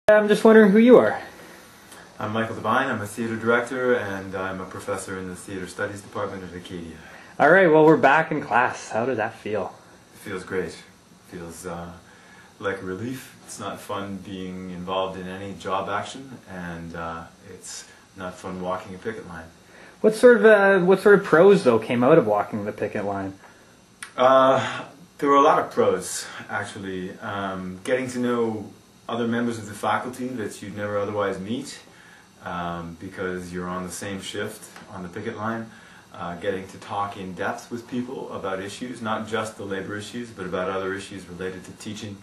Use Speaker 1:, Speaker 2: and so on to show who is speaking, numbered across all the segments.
Speaker 1: I'm just wondering who you are.
Speaker 2: I'm Michael Devine. I'm a theater director and I'm a professor in the theater studies department at Acadia.
Speaker 1: All right, well, we're back in class. How does that feel?
Speaker 2: It feels great. It feels like a relief. It's not fun being involved in any job action, and it's not fun walking a picket line.
Speaker 1: What sort of pros though came out of walking the picket line?
Speaker 2: There were a lot of pros, actually. Getting to know other members of the faculty that you'd never otherwise meet because you're on the same shift on the picket line. Getting to talk in depth with people about issues, not just the labor issues, but about other issues related to teaching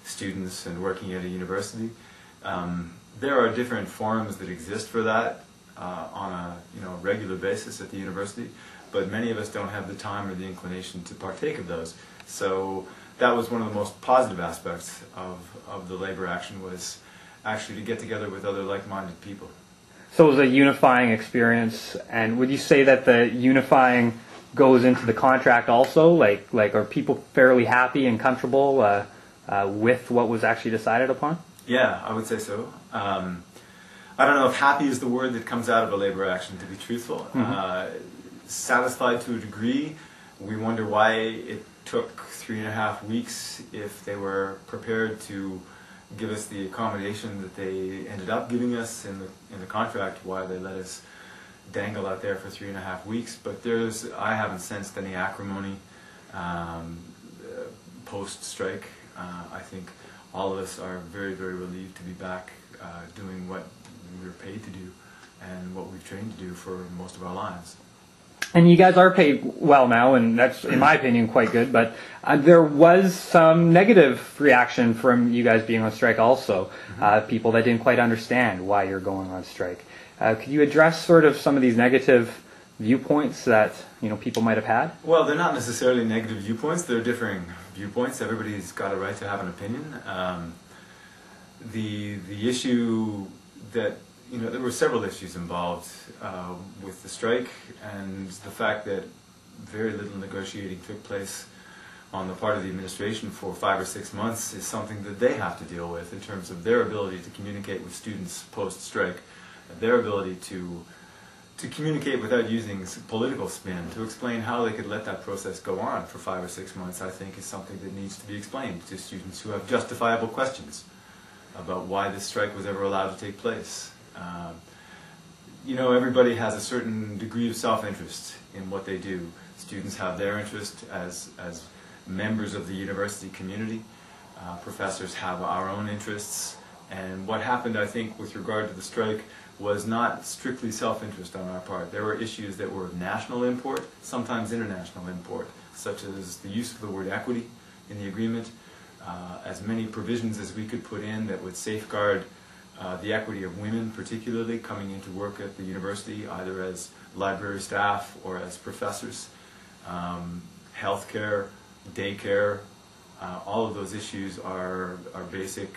Speaker 2: students and working at a university. There are different forums that exist for that on a regular basis at the university, but many of us don't have the time or the inclination to partake of those. So that was one of the most positive aspects of the labor action, was actually to get together with other like-minded people.
Speaker 1: So it was a unifying experience, and would you say that the unifying goes into the contract also? Like are people fairly happy and comfortable with what was actually decided upon?
Speaker 2: Yeah, I would say so. I don't know if happy is the word that comes out of a labor action, to be truthful. Satisfied to a degree. We wonder why it took 3.5 weeks if they were prepared to give us the accommodation that they ended up giving us in the contract, why they let us dangle out there for 3.5 weeks. But I haven't sensed any acrimony post-strike. I think all of us are very, very relieved to be back doing what we were paid to do and what we've trained to do for most of our lives.
Speaker 1: And you guys are paid well now, and that's, in my opinion, quite good. But there was some negative reaction from you guys being on strike also. People that didn't quite understand why you're going on strike. Could you address sort of some of these negative viewpoints that people might have had? Well,
Speaker 2: they're not necessarily negative viewpoints. They're differing viewpoints. Everybody's got a right to have an opinion. The issue that there were several issues involved with the strike, and the fact that very little negotiating took place on the part of the administration for 5 or 6 months is something that they have to deal with in terms of their ability to communicate with students post-strike, their ability to communicate without using political spin, to explain how they could let that process go on for 5 or 6 months, I think is something that needs to be explained to students who have justifiable questions about why this strike was ever allowed to take place. Everybody has a certain degree of self-interest in what they do. Students have their interest as members of the university community. Professors have our own interests. And what happened, I think, with regard to the strike was not strictly self-interest on our part. There were issues that were of national import, sometimes international import, such as the use of the word equity in the agreement, as many provisions as we could put in that would safeguard the equity of women, particularly coming into work at the university, either as library staff or as professors. Healthcare, daycare, all of those issues are basic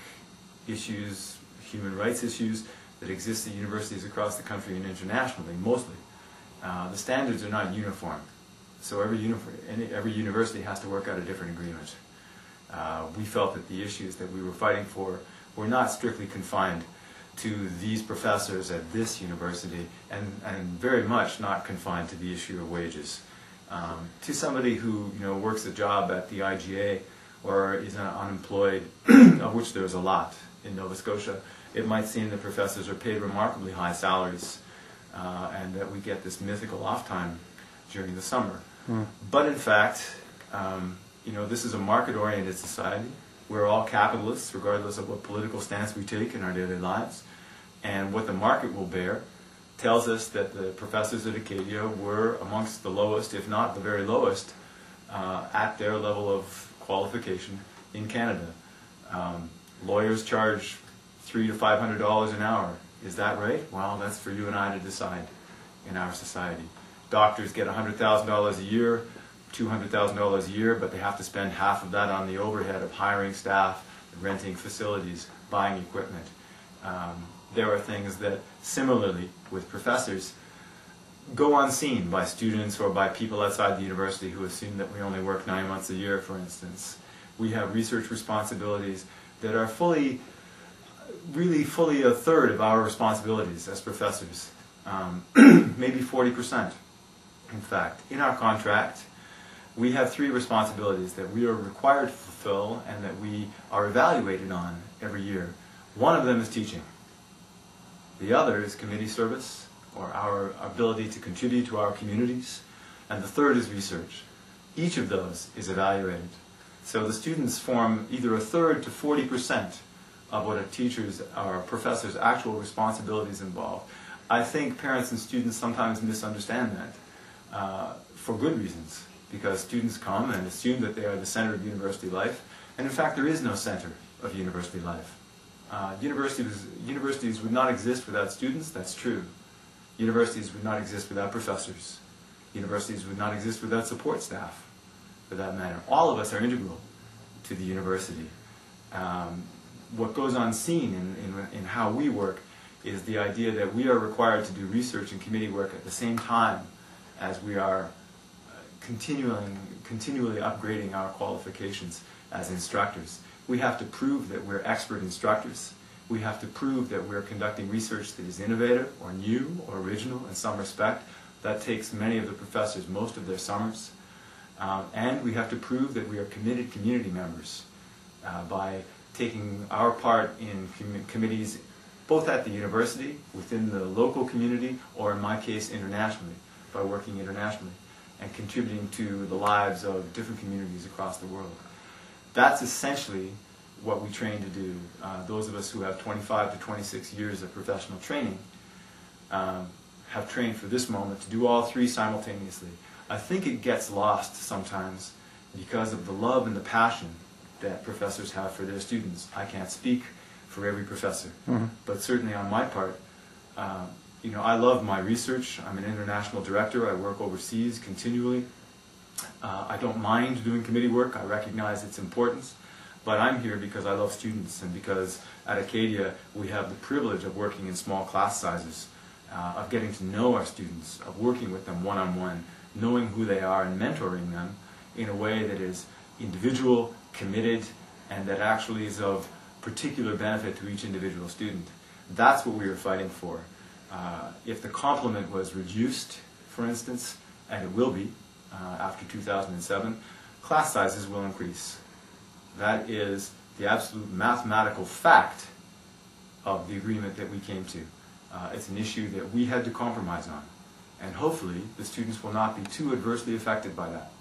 Speaker 2: issues, human rights issues that exist at universities across the country and internationally, mostly. The standards are not uniform, so every university has to work out a different agreement. We felt that the issues that we were fighting for were not strictly confined to these professors at this university, and very much not confined to the issue of wages. To somebody who works a job at the IGA or is unemployed, of which there's a lot in Nova Scotia, it might seem that professors are paid remarkably high salaries and that we get this mythical off time during the summer. But in fact, this is a market-oriented society. We're all capitalists, regardless of what political stance we take in our daily lives. And what the market will bear tells us that the professors at Acadia were amongst the lowest, if not the very lowest, at their level of qualification in Canada. Lawyers charge $300 to $500 an hour. Is that right? Well, that's for you and I to decide in our society. Doctors get $100,000 a year, $200,000 a year, but they have to spend half of that on the overhead of hiring staff, renting facilities, buying equipment. There are things that, similarly with professors, go unseen by students or by people outside the university who assume that we only work 9 months a year, for instance. We have research responsibilities that are fully really fully a third of our responsibilities as professors, maybe 40%. In fact, in our contract, we have 3 responsibilities that we are required to fulfill and that we are evaluated on every year. One of them is teaching. The other is committee service, or our ability to contribute to our communities. And the third is research. Each of those is evaluated. So the students form either a third to 40% of what a teacher's or a professor's actual responsibilities involve. I think parents and students sometimes misunderstand that for good reasons, because students come and assume that they are the center of university life, and in fact there is no center of university life. Universities would not exist without students, that's true. Universities would not exist without professors. Universities would not exist without support staff, for that matter. All of us are integral to the university. What goes unseen in how we work is the idea that we are required to do research and committee work at the same time as we are continually upgrading our qualifications as instructors. We have to prove that we're expert instructors. We have to prove that we're conducting research that is innovative or new or original in some respect. That takes many of the professors most of their summers. And we have to prove that we are committed community members by taking our part in committees both at the university, within the local community, or in my case internationally, by working internationally and contributing to the lives of different communities across the world. That's essentially what we train to do. Those of us who have 25 to 26 years of professional training have trained for this moment to do all 3 simultaneously. I think it gets lost sometimes because of the love and the passion that professors have for their students. I can't speak for every professor, but certainly on my part, I love my research. I'm an international director. I work overseas continually. I don't mind doing committee work. I recognize its importance, but I'm here because I love students and because at Acadia we have the privilege of working in small class sizes, of getting to know our students, of working with them one-on-one, knowing who they are and mentoring them in a way that is individual, committed, and that actually is of particular benefit to each individual student. That's what we were fighting for. If the complement was reduced, for instance, and it will be after 2007, class sizes will increase. That is the absolute mathematical fact of the agreement that we came to. It's an issue that we had to compromise on. And hopefully the students will not be too adversely affected by that.